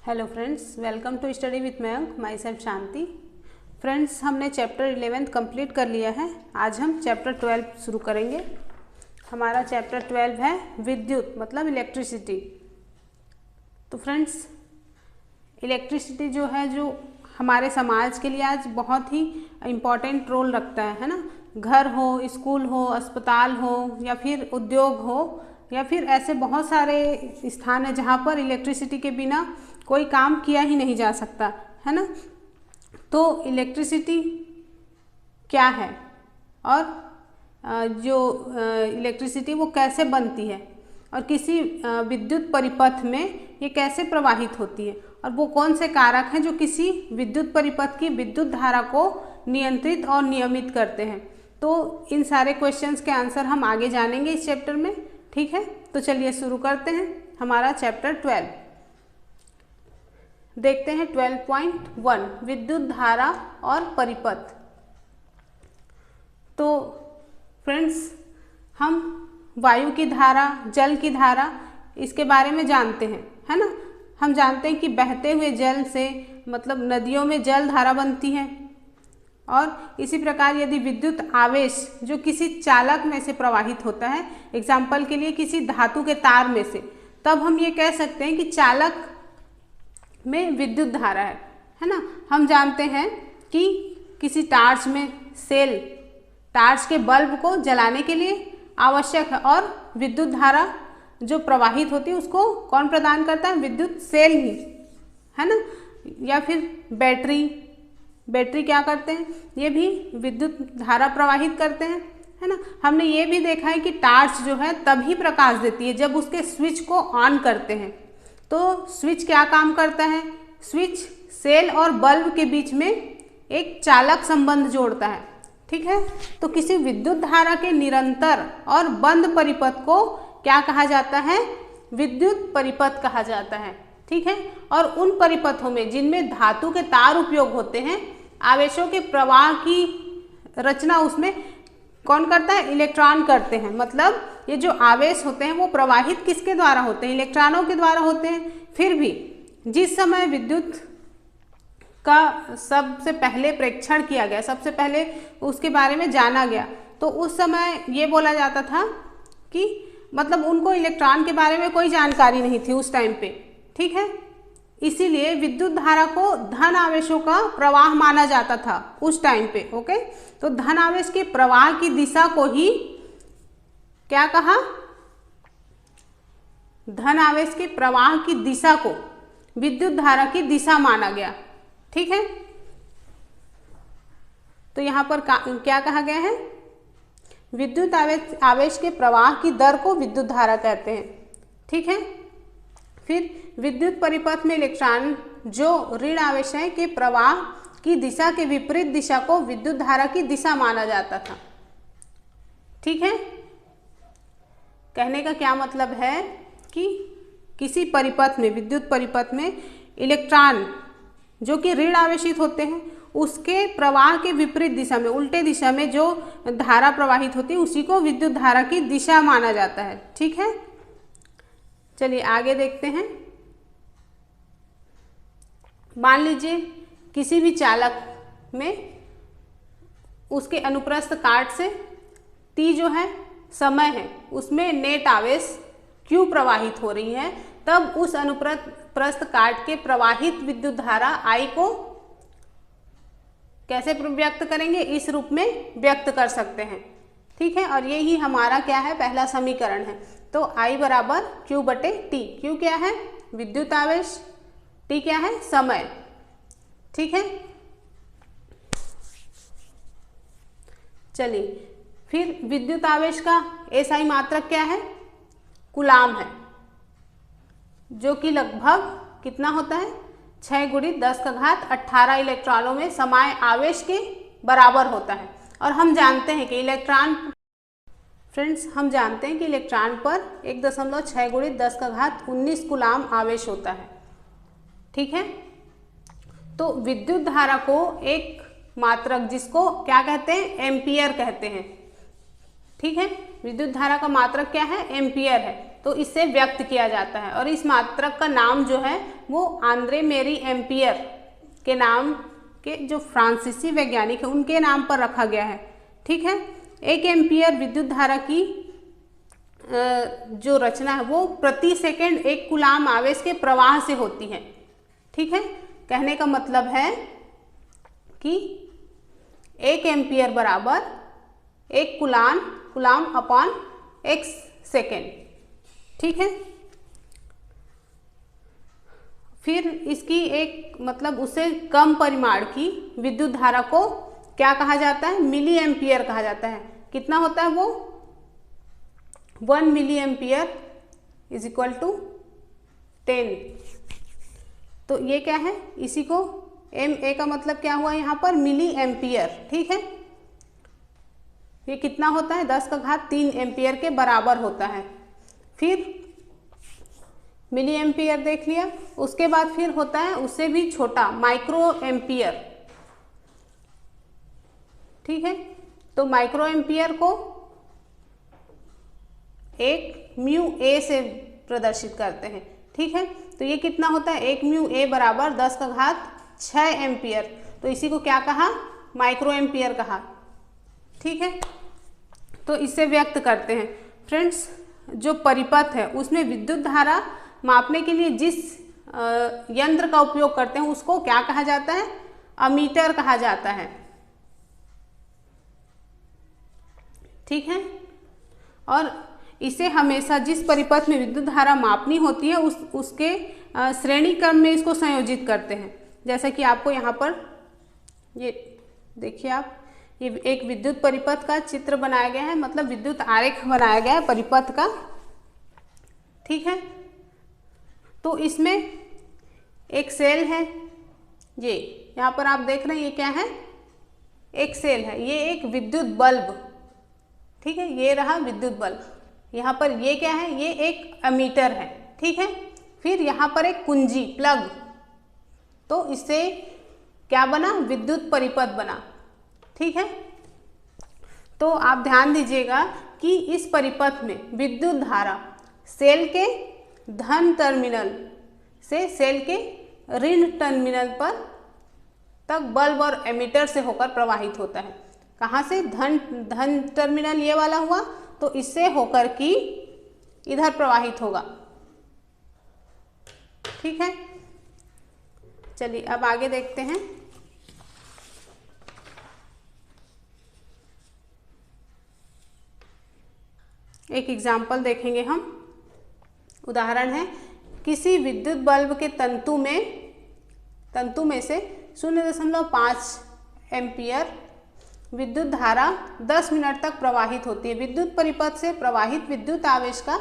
Hello friends, welcome to study with Mayank. Myself Shanti. Friends, हमने chapter 11 complete कर लिया है। आज हम चैप्टर 12 शुरू करेंगे। हमारा चैप्टर 12 है विद्युत मतलब इलेक्ट्रिसिटी। तो फ्रेंड्स, इलेक्ट्रिसिटी जो है जो हमारे समाज के लिए आज बहुत ही इम्पॉर्टेंट रोल रखता है ना। घर हो, स्कूल हो, अस्पताल हो या फिर उद्योग हो या फिर ऐसे बहुत सारे स्थान हैं जहाँ पर इलेक्ट्रिसिटी के बिना कोई काम किया ही नहीं जा सकता है ना। तो इलेक्ट्रिसिटी क्या है और जो इलेक्ट्रिसिटी वो कैसे बनती है और किसी विद्युत परिपथ में ये कैसे प्रवाहित होती है और वो कौन से कारक हैं जो किसी विद्युत परिपथ की विद्युत धारा को नियंत्रित और नियमित करते हैं। तो इन सारे क्वेश्चंस के आंसर हम आगे जानेंगे इस चैप्टर में। ठीक है, तो चलिए शुरू करते हैं हमारा चैप्टर 12। देखते हैं 12.1 विद्युत धारा और परिपथ। तो फ्रेंड्स, हम वायु की धारा, जल की धारा, इसके बारे में जानते हैं, है ना। हम जानते हैं कि बहते हुए जल से मतलब नदियों में जल धारा बनती है और इसी प्रकार यदि विद्युत आवेश जो किसी चालक में से प्रवाहित होता है, एग्जाम्पल के लिए किसी धातु के तार में से, तब हम ये कह सकते हैं कि चालक में विद्युत धारा है ना। हम जानते हैं कि किसी टार्च में सेल, टार्च के बल्ब को जलाने के लिए आवश्यक है और विद्युत धारा जो प्रवाहित होती है उसको कौन प्रदान करता है? विद्युत सेल ही, है ना। या फिर बैटरी क्या करते हैं? ये भी विद्युत धारा प्रवाहित करते हैं, है ना। हमने ये भी देखा है कि टार्च जो है तभी प्रकाश देती है जब उसके स्विच को ऑन करते हैं। तो स्विच क्या काम करता है? स्विच सेल और बल्ब के बीच में एक चालक संबंध जोड़ता है। ठीक है, तो किसी विद्युत धारा के निरंतर और बंद परिपथ को क्या कहा जाता है? विद्युत परिपथ कहा जाता है। ठीक है, और उन परिपथों में जिनमें धातु के तार उपयोग होते हैं, आवेशों के प्रवाह की रचना उसमें कौन करता है? इलेक्ट्रॉन करते हैं। मतलब ये जो आवेश होते हैं वो प्रवाहित किसके द्वारा होते हैं? इलेक्ट्रॉनों के द्वारा होते हैं। फिर भी जिस समय विद्युत का सबसे पहले प्रेक्षण किया गया, सबसे पहले उसके बारे में जाना गया, तो उस समय ये बोला जाता था कि मतलब उनको इलेक्ट्रॉन के बारे में कोई जानकारी नहीं थी उस टाइम पे। ठीक है, इसीलिए विद्युत धारा को धन आवेशों का प्रवाह माना जाता था उस टाइम पे। ओके, तो धन आवेश के प्रवाह की दिशा को ही क्या कहा? धन आवेश के प्रवाह की दिशा को विद्युत धारा की दिशा माना गया। ठीक है, तो यहां पर क्या कहा गया है? विद्युत आवेश के प्रवाह की दर को विद्युत धारा कहते हैं। ठीक है, फिर विद्युत परिपथ में इलेक्ट्रॉन जो ऋण आवेश है के प्रवाह की दिशा के विपरीत दिशा को विद्युत धारा की दिशा माना जाता था। ठीक है, कहने का क्या मतलब है कि किसी परिपथ में, विद्युत परिपथ में इलेक्ट्रॉन जो कि ऋण आवेशित होते हैं, उसके प्रवाह के विपरीत दिशा में, उल्टे दिशा में जो धारा प्रवाहित होती है उसी को विद्युत धारा की दिशा माना जाता है। ठीक है, चलिए आगे देखते हैं। मान लीजिए किसी भी चालक में उसके अनुप्रस्थ काट से T जो है समय है, उसमें नेट आवेश Q प्रवाहित हो रही है, तब उस अनुप्रस्थ काट के प्रवाहित विद्युत धारा I को कैसे व्यक्त करेंगे? इस रूप में व्यक्त कर सकते हैं। ठीक है, और यही हमारा क्या है? पहला समीकरण है। तो I बराबर Q बटे T। Q क्या है? विद्युत आवेश, T क्या है? समय। ठीक है, चलिए फिर विद्युत आवेश का SI मात्रक क्या है? कूलाम है, जो कि लगभग कितना होता है? 6 × 10⁸ इलेक्ट्रॉनों में समाये आवेश के बराबर होता है। और हम जानते हैं कि इलेक्ट्रॉन, फ्रेंड्स, हम जानते हैं कि इलेक्ट्रॉन पर 1.6 × 10⁻19 कूलाम आवेश होता है। ठीक है, तो विद्युत धारा को एक मात्रक जिसको क्या कहते हैं? एम्पियर कहते हैं। ठीक है, विद्युत धारा का मात्रक क्या है? एम्पियर है। तो इससे व्यक्त किया जाता है। और इस मात्रक का नाम जो है वो आंद्रे मेरी एम्पियर के नाम के जो फ्रांसीसी वैज्ञानिक है उनके नाम पर रखा गया है। ठीक है, 1 एम्पियर विद्युत धारा की जो रचना है वो प्रति सेकंड 1 कूलाम आवेश के प्रवाह से होती है। ठीक है, कहने का मतलब है कि 1 एम्पियर बराबर 1 कूलाम अपॉन 1 सेकेंड। ठीक है, फिर इसकी एक मतलब उससे कम परिमाण की विद्युत धारा को क्या कहा जाता है, मिली एम्पियर कहा जाता है। कितना होता है वो, 1 milliampere is equal to 10। तो ये क्या है, इसी को MA का मतलब क्या हुआ यहाँ पर, मिली एम्पियर। ठीक है, ये कितना होता है, 10 का घात 3 एम्पियर के बराबर होता है। फिर मिली एम्पियर देख लिया, उसके बाद फिर होता है उससे भी छोटा माइक्रो एम्पियर। ठीक है, तो माइक्रो एम्पियर को 1 म्यू ए से प्रदर्शित करते हैं। ठीक है, तो ये कितना होता है, 1 म्यू ए बराबर 10 का घात 6 एम्पियर। तो इसी को क्या कहा, माइक्रो एम्पियर कहा। ठीक है, तो इससे व्यक्त करते हैं। फ्रेंड्स, जो परिपथ है उसमें विद्युत धारा मापने के लिए जिस यंत्र का उपयोग करते हैं उसको क्या कहा जाता है, अमीटर कहा जाता है। ठीक है, और इसे हमेशा जिस परिपथ में विद्युत धारा मापनी होती है उसके श्रेणी क्रम में इसको संयोजित करते हैं। जैसा कि आपको यहाँ पर ये देखिए आप, ये एक विद्युत परिपथ का चित्र बनाया गया है, मतलब विद्युत आरेख बनाया गया है परिपथ का। ठीक है, तो इसमें एक सेल है, ये यहाँ पर आप देख रहे हैं, ये क्या है, एक सेल है, ये एक विद्युत बल्ब। ठीक है, ये रहा विद्युत बल्ब। यहाँ पर ये क्या है, ये एक अमीटर है। ठीक है, फिर यहाँ पर एक कुंजी प्लग, तो इससे क्या बना, विद्युत परिपथ बना। ठीक है, तो आप ध्यान दीजिएगा कि इस परिपथ में विद्युत धारा सेल के धन टर्मिनल से सेल के ऋण टर्मिनल पर तक बल्ब और एमीटर से होकर प्रवाहित होता है। कहाँ से, धन टर्मिनल ये वाला हुआ, तो इससे होकर कि इधर प्रवाहित होगा। ठीक है, चलिए अब आगे देखते हैं। एक एग्जाम्पल देखेंगे हम। उदाहरण है, किसी विद्युत बल्ब के तंतु में से 0.5 एम्पियर विद्युत धारा 10 मिनट तक प्रवाहित होती है। विद्युत परिपथ से प्रवाहित विद्युत आवेश का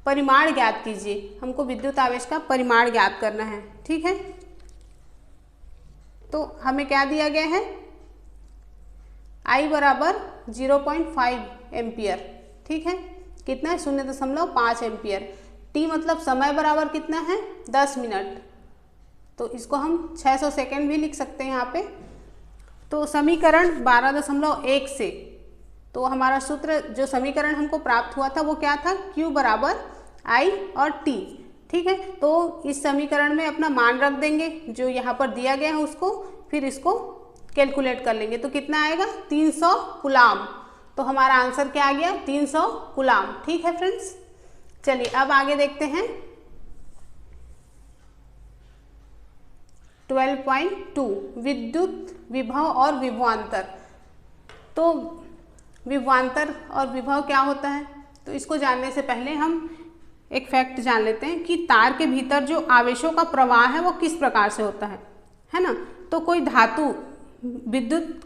परिमाण ज्ञात कीजिए। हमको विद्युत आवेश का परिमाण ज्ञात करना है। ठीक है, तो हमें क्या दिया गया है, I बराबर 0.5 एम्पियर। ठीक है, कितना है, 0.5 एम्पियर। T मतलब समय बराबर कितना है, 10 मिनट। तो इसको हम 600 सेकेंड भी लिख सकते हैं यहाँ पे। तो समीकरण 12.1 से, तो हमारा सूत्र जो समीकरण हमको प्राप्त हुआ था वो क्या था, Q बराबर I और T। ठीक है, तो इस समीकरण में अपना मान रख देंगे जो यहाँ पर दिया गया है उसको, फिर इसको कैलकुलेट कर लेंगे। तो कितना आएगा, 300 कूलाम। तो हमारा आंसर क्या आ गया, 300 कूलाम। ठीक है फ्रेंड्स, चलिए अब आगे देखते हैं 12.2 विद्युत विभव और विभवांतर। तो विभवांतर और विभव क्या होता है, तो इसको जानने से पहले हम एक फैक्ट जान लेते हैं कि तार के भीतर जो आवेशों का प्रवाह है वो किस प्रकार से होता है ना। तो कोई धातु विद्युत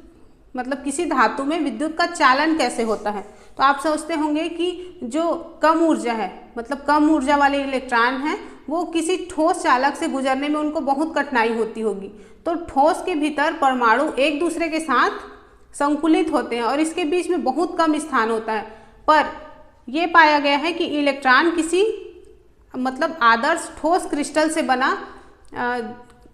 मतलब किसी धातु में विद्युत का चालन कैसे होता है, तो आप सोचते होंगे कि जो कम ऊर्जा है, मतलब कम ऊर्जा वाले इलेक्ट्रॉन हैं, वो किसी ठोस चालक से गुजरने में उनको बहुत कठिनाई होती होगी। तो ठोस के भीतर परमाणु एक दूसरे के साथ संकुलित होते हैं और इसके बीच में बहुत कम स्थान होता है। पर यह पाया गया है कि इलेक्ट्रॉन किसी मतलब आदर्श ठोस क्रिस्टल से बना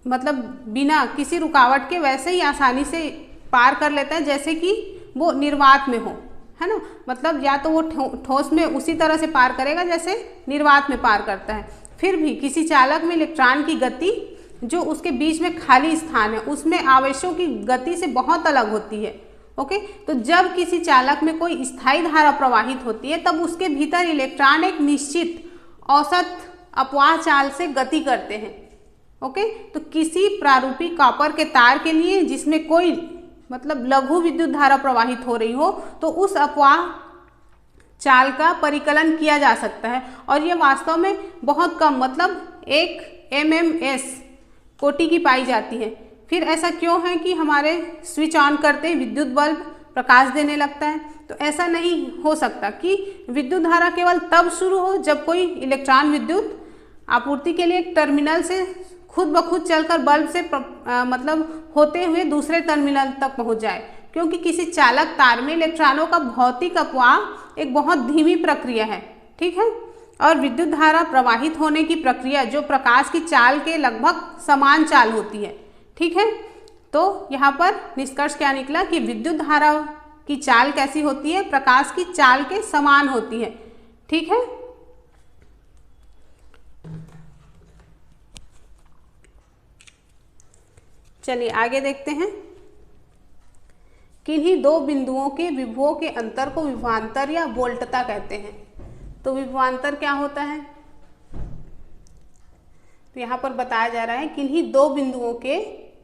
मतलब बिना किसी रुकावट के वैसे ही आसानी से पार कर लेता है जैसे कि वो निर्वात में हो, है ना, मतलब या तो वो ठोस में उसी तरह से पार करेगा जैसे निर्वात में पार करता है। फिर भी किसी चालक में इलेक्ट्रॉन की गति जो उसके बीच में खाली स्थान है उसमें आवेशों की गति से बहुत अलग होती है। ओके, तो जब किसी चालक में कोई स्थायी धारा प्रवाहित होती है तब उसके भीतर इलेक्ट्रॉन एक निश्चित औसत अपवाह चाल से गति करते हैं। ओके, तो किसी प्रारूपी कॉपर के तार के लिए जिसमें कोई मतलब लघु विद्युत धारा प्रवाहित हो रही हो तो उस अपवाह चाल का परिकलन किया जा सकता है, और ये वास्तव में बहुत कम मतलब 1 MMS कोटि की पाई जाती है। फिर ऐसा क्यों है कि हमारे स्विच ऑन करते विद्युत बल्ब प्रकाश देने लगता है? तो ऐसा नहीं हो सकता कि विद्युत धारा केवल तब शुरू हो जब कोई इलेक्ट्रॉन विद्युत आपूर्ति के लिए एक टर्मिनल से खुद ब खुद चलकर बल्ब से मतलब होते हुए दूसरे टर्मिनल तक पहुंच जाए, क्योंकि किसी चालक तार में इलेक्ट्रॉनों का भौतिक अपवाह एक बहुत धीमी प्रक्रिया है। ठीक है, और विद्युत धारा प्रवाहित होने की प्रक्रिया जो प्रकाश की चाल के लगभग समान चाल होती है। ठीक है, तो यहाँ पर निष्कर्ष क्या निकला कि विद्युत धारा की चाल कैसी होती है? प्रकाश की चाल के समान होती है। ठीक है, चलिए आगे देखते हैं। किन्हीं दो बिंदुओं के विभवों के अंतर को विभवांतर या वोल्टता कहते हैं। तो विभवांतर क्या होता है? तो यहाँ पर बताया जा रहा है किन्हीं दो बिंदुओं के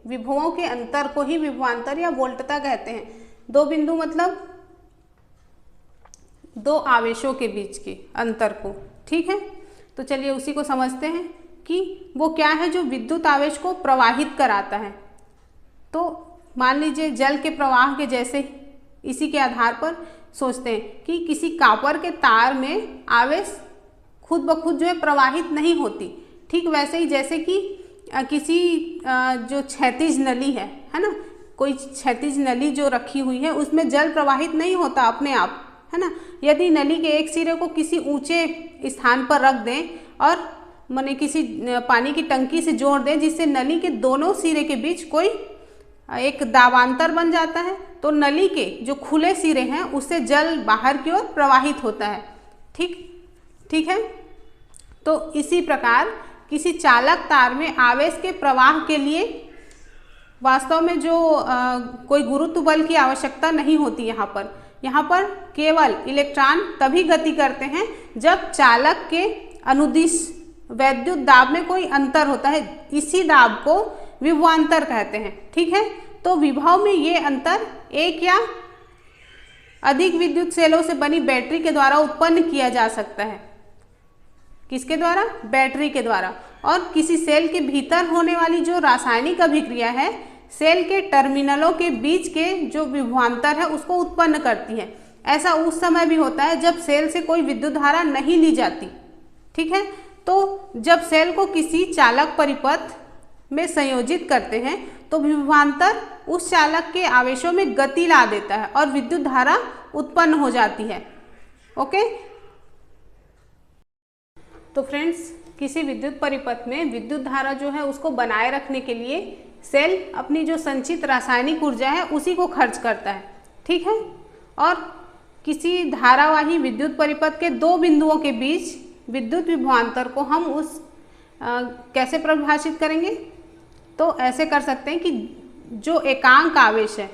विभवों के अंतर को ही विभवांतर या वोल्टता कहते हैं। दो बिंदु मतलब दो आवेशों के बीच के अंतर को। ठीक है, तो चलिए उसी को समझते हैं कि वो क्या है जो विद्युत आवेश को प्रवाहित कराता है। तो मान लीजिए जल के प्रवाह के जैसे इसी के आधार पर सोचते हैं कि किसी कॉपर के तार में आवेश खुद ब खुद जो है प्रवाहित नहीं होती। ठीक वैसे ही जैसे कि किसी जो क्षैतिज नली है ना, कोई क्षैतिज नली जो रखी हुई है उसमें जल प्रवाहित नहीं होता अपने आप, है ना। यदि नली के एक सिरे को किसी ऊंचे स्थान पर रख दें और माने किसी पानी की टंकी से जोड़ दें जिससे नली के दोनों सिरे के बीच कोई एक दाबांतर बन जाता है, तो नली के जो खुले सिरे हैं उससे जल बाहर की ओर प्रवाहित होता है। ठीक है, तो इसी प्रकार किसी चालक तार में आवेश के प्रवाह के लिए वास्तव में जो कोई गुरुत्व बल की आवश्यकता नहीं होती। यहाँ पर केवल इलेक्ट्रॉन तभी गति करते हैं जब चालक के अनुदिश वैद्युत दाब में कोई अंतर होता है। इसी दाब को विभवांतर कहते हैं। ठीक है, तो विभव में ये अंतर एक या अधिक विद्युत सेलों से बनी बैटरी के द्वारा उत्पन्न किया जा सकता है। किसके द्वारा? बैटरी के द्वारा। और किसी सेल के भीतर होने वाली जो रासायनिक अभिक्रिया है सेल के टर्मिनलों के बीच के जो विभवांतर है उसको उत्पन्न करती है। ऐसा उस समय भी होता है जब सेल से कोई विद्युत धारा नहीं ली जाती। ठीक है, तो जब सेल को किसी चालक परिपथ में संयोजित करते हैं तो विभवांतर उस चालक के आवेशों में गति ला देता है और विद्युत धारा उत्पन्न हो जाती है। ओके, तो फ्रेंड्स किसी विद्युत परिपथ में विद्युत धारा जो है उसको बनाए रखने के लिए सेल अपनी जो संचित रासायनिक ऊर्जा है उसी को खर्च करता है। ठीक है, और किसी धारावाही विद्युत परिपथ के दो बिंदुओं के बीच विद्युत विभवांतर को हम कैसे परिभाषित करेंगे? तो ऐसे कर सकते हैं कि जो एकांक आवेश है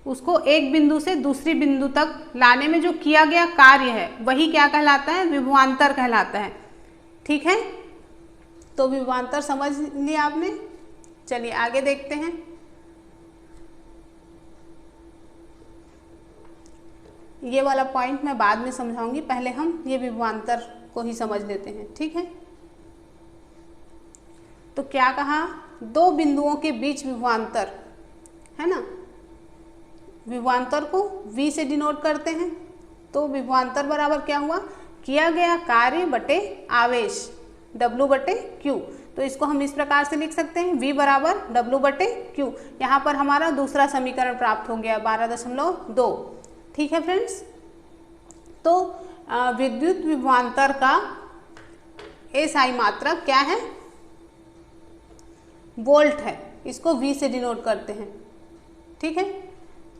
उसको एक बिंदु से दूसरी बिंदु तक लाने में जो किया गया कार्य है वही क्या कहलाता है? विभवांतर कहलाता है। ठीक है, तो विभवांतर समझ लिया आपने। चलिए आगे देखते हैं। ये वाला पॉइंट मैं बाद में समझाऊंगी, पहले हम ये विभवांतर को ही समझ लेते हैं। ठीक है, तो क्या कहा? दो बिंदुओं के बीच विभवांतर, है ना। विभवांतर को V से डिनोट करते हैं। तो विभवांतर बराबर क्या हुआ? किया गया कार्य बटे आवेश W बटे Q। तो इसको हम इस प्रकार से लिख सकते हैं V बराबर W बटे Q। यहाँ पर हमारा दूसरा समीकरण प्राप्त हो गया 12.2। ठीक है फ्रेंड्स, तो विद्युत विभवांतर का SI मात्रक क्या है? वोल्ट है। इसको V से डिनोट करते हैं। ठीक है,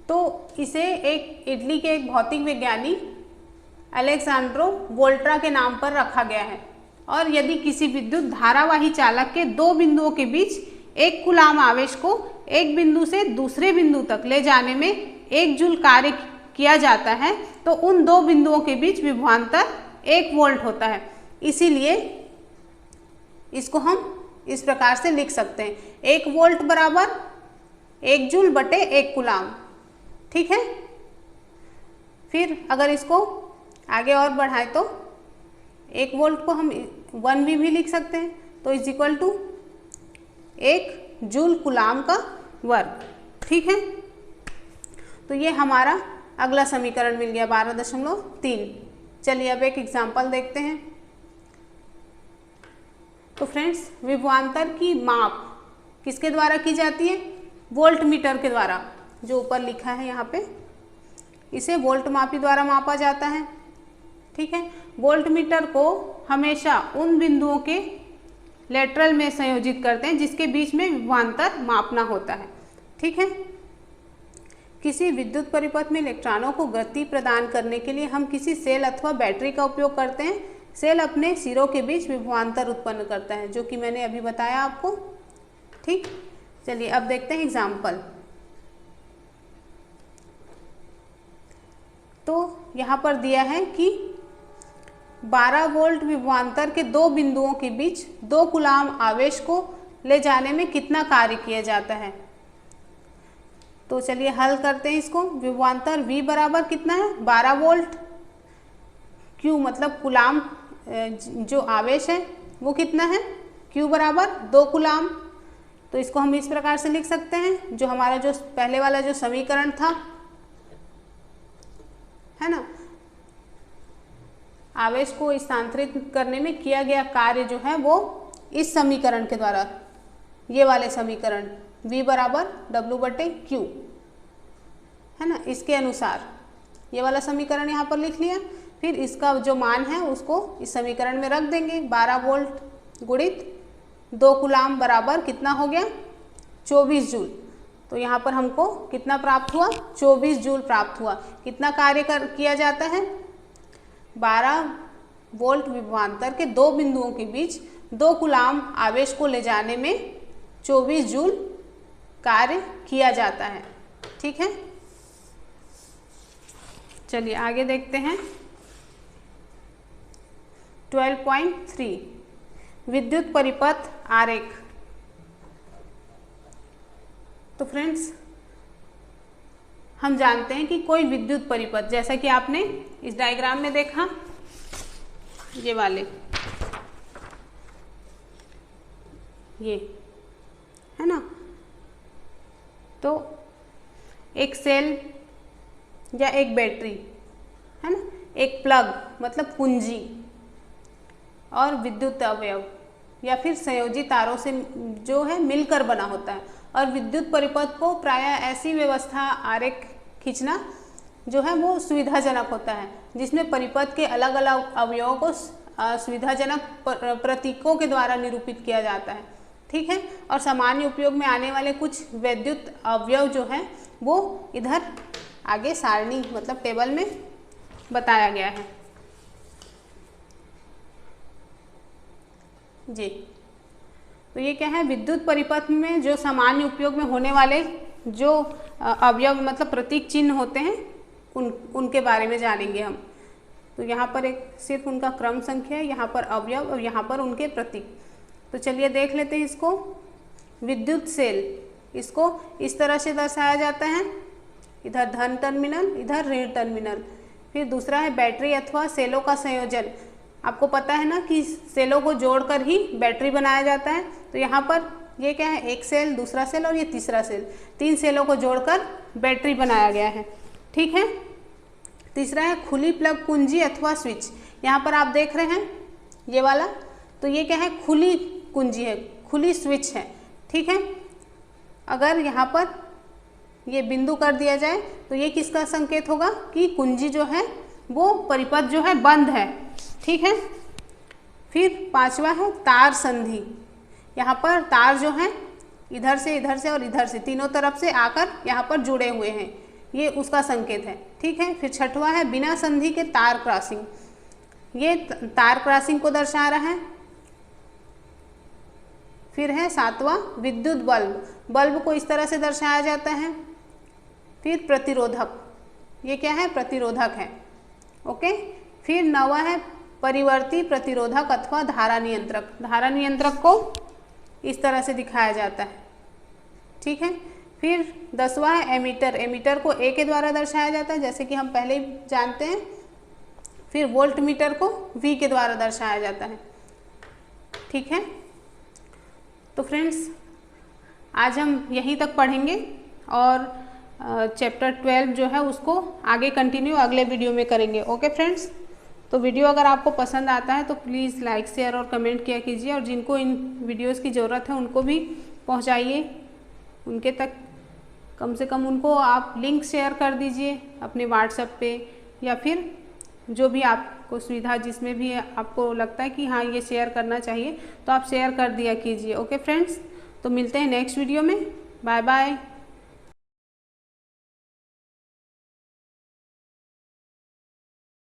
तो इसे एक इटली के एक भौतिक विज्ञानी अलेक्सांड्रो वोल्ट्रा के नाम पर रखा गया है। और यदि किसी विद्युत धारावाही चालक के दो बिंदुओं के बीच एक कूलाम आवेश को एक बिंदु से दूसरे बिंदु तक ले जाने में 1 जूल कार्य किया जाता है तो उन दो बिंदुओं के बीच विभवांतर 1 वोल्ट होता है। इसीलिए इसको हम इस प्रकार से लिख सकते हैं, 1 वोल्ट बराबर 1 जूल बटे 1 कूलाम। ठीक है। फिर अगर इसको आगे और बढ़ाएं तो 1 वोल्ट को हम 1V भी लिख सकते हैं, तो is equal to 1 joule coulomb का वर्ग। ठीक है। तो ये हमारा अगला समीकरण मिल गया 12.3। चलिए अब एक एग्जाम्पल देखते हैं। तो फ्रेंड्स, विभवांतर की माप किसके द्वारा की जाती है? वोल्ट मीटर के द्वारा, जो ऊपर लिखा है यहाँ पे, इसे वोल्ट मापी द्वारा मापा जाता है। ठीक है। वोल्ट मीटर को हमेशा उन बिंदुओं के लेटरल में संयोजित करते हैं जिसके बीच में विभवांतर मापना होता है। ठीक है। किसी विद्युत परिपथ में इलेक्ट्रॉनों को गति प्रदान करने के लिए हम किसी सेल अथवा बैटरी का उपयोग करते हैं। सेल अपने सिरों के बीच विभवांतर उत्पन्न करता है, जो कि मैंने अभी बताया आपको। ठीक। चलिए अब देखते हैं एग्जाम्पल। तो यहाँ पर दिया है कि 12 वोल्ट विभवांतर के दो बिंदुओं के बीच 2 कूलाम आवेश को ले जाने में कितना कार्य किया जाता है। तो चलिए हल करते हैं इसको। विभवांतर V बराबर कितना है? 12 वोल्ट। Q मतलब कूलाम, जो आवेश है वो कितना है? Q बराबर 2 कूलाम। तो इसको हम इस प्रकार से लिख सकते हैं, जो हमारा जो पहले वाला जो समीकरण था, है ना, आवेश को स्थानांतरित करने में किया गया कार्य जो है वो इस समीकरण के द्वारा, ये वाले समीकरण V बराबर W बटे Q, है ना, इसके अनुसार ये वाला समीकरण यहाँ पर लिख लिया। फिर इसका जो मान है उसको इस समीकरण में रख देंगे। 12 वोल्ट गुणित 2 कूलाम बराबर कितना हो गया? 24 जूल। तो यहाँ पर हमको कितना प्राप्त हुआ? 24 जूल प्राप्त हुआ। कितना कार्य किया जाता है? 12 वोल्ट विभवांतर के दो बिंदुओं के बीच 2 कूलाम आवेश को ले जाने में 24 जूल कार्य किया जाता है। ठीक है। चलिए आगे देखते हैं। 12.3 विद्युत परिपथ आरेख। तो फ्रेंड्स, हम जानते हैं कि कोई विद्युत परिपथ, जैसा कि आपने इस डायग्राम में देखा, ये वाले, ये है ना, तो एक सेल या एक बैटरी, है ना, एक प्लग मतलब कुंजी और विद्युत अवयव या फिर संयोजी तारों से जो है मिलकर बना होता है। और विद्युत परिपथ को प्रायः ऐसी व्यवस्था आरेख खींचना जो है वो सुविधाजनक होता है, जिसमें परिपथ के अलग अलग अवयवों को सुविधाजनक प्रतीकों के द्वारा निरूपित किया जाता है। ठीक है। और सामान्य उपयोग में आने वाले कुछ विद्युत अवयव जो हैं वो इधर आगे सारणी मतलब टेबल में बताया गया है जी। तो ये क्या है? विद्युत परिपथ में जो सामान्य उपयोग में होने वाले जो अवयव मतलब प्रतीक चिन्ह होते हैं उनके बारे में जानेंगे हम। तो यहाँ पर एक सिर्फ उनका क्रम संख्या है, यहाँ पर अवयव और यहाँ पर उनके प्रतीक। तो चलिए देख लेते हैं इसको। विद्युत सेल, इसको इस तरह से दर्शाया जाता है, इधर धन टर्मिनल, इधर ऋण टर्मिनल। फिर दूसरा है बैटरी अथवा सेलों का संयोजन। आपको पता है ना कि सेलों को जोड़कर ही बैटरी बनाया जाता है। तो यहाँ पर ये क्या है? एक सेल, दूसरा सेल और ये तीसरा सेल, 3 सेलों को जोड़कर बैटरी बनाया गया है। ठीक है। तीसरा है खुली प्लग कुंजी अथवा स्विच। यहाँ पर आप देख रहे हैं ये वाला, तो ये क्या है? खुली कुंजी है, खुली स्विच है। ठीक है। अगर यहाँ पर ये बिंदु कर दिया जाए तो ये किसका संकेत होगा कि कुंजी जो है वो परिपथ जो है बंद है। ठीक है। फिर पांचवा है तार संधि। यहाँ पर तार जो है इधर से और इधर से तीनों तरफ से आकर यहाँ पर जुड़े हुए हैं। ये उसका संकेत है। ठीक है, फिर छठवां है बिना संधि के तार क्रॉसिंग, ये तार क्रॉसिंग को दर्शा रहा है। फिर है सातवां विद्युत बल्ब, बल्ब को इस तरह से दर्शाया जाता है। फिर प्रतिरोधक, ये क्या है, प्रतिरोधक है। ओके, फिर नौवां है परिवर्ती प्रतिरोधक अथवा धारा नियंत्रक, धारा नियंत्रक को इस तरह से दिखाया जाता है। ठीक है, फिर 10वां है एमीटर, एमीटर को ए के द्वारा दर्शाया जाता है जैसे कि हम पहले ही जानते हैं। फिर वोल्ट मीटर को वी के द्वारा दर्शाया जाता है। ठीक है, तो फ्रेंड्स आज हम यहीं तक पढ़ेंगे और चैप्टर 12 जो है उसको आगे कंटिन्यू अगले वीडियो में करेंगे। ओके फ्रेंड्स, तो वीडियो अगर आपको पसंद आता है तो प्लीज़ लाइक शेयर और कमेंट किया कीजिए, और जिनको इन वीडियोस की ज़रूरत है उनको भी पहुंचाइए, उनके तक कम से कम उनको आप लिंक शेयर कर दीजिए अपने व्हाट्सएप पे, या फिर जो भी आपको सुविधा जिसमें भी आपको लगता है कि हाँ ये शेयर करना चाहिए तो आप शेयर कर दिया कीजिए। ओके फ्रेंड्स, तो मिलते हैं नेक्स्ट वीडियो में। Bye bye.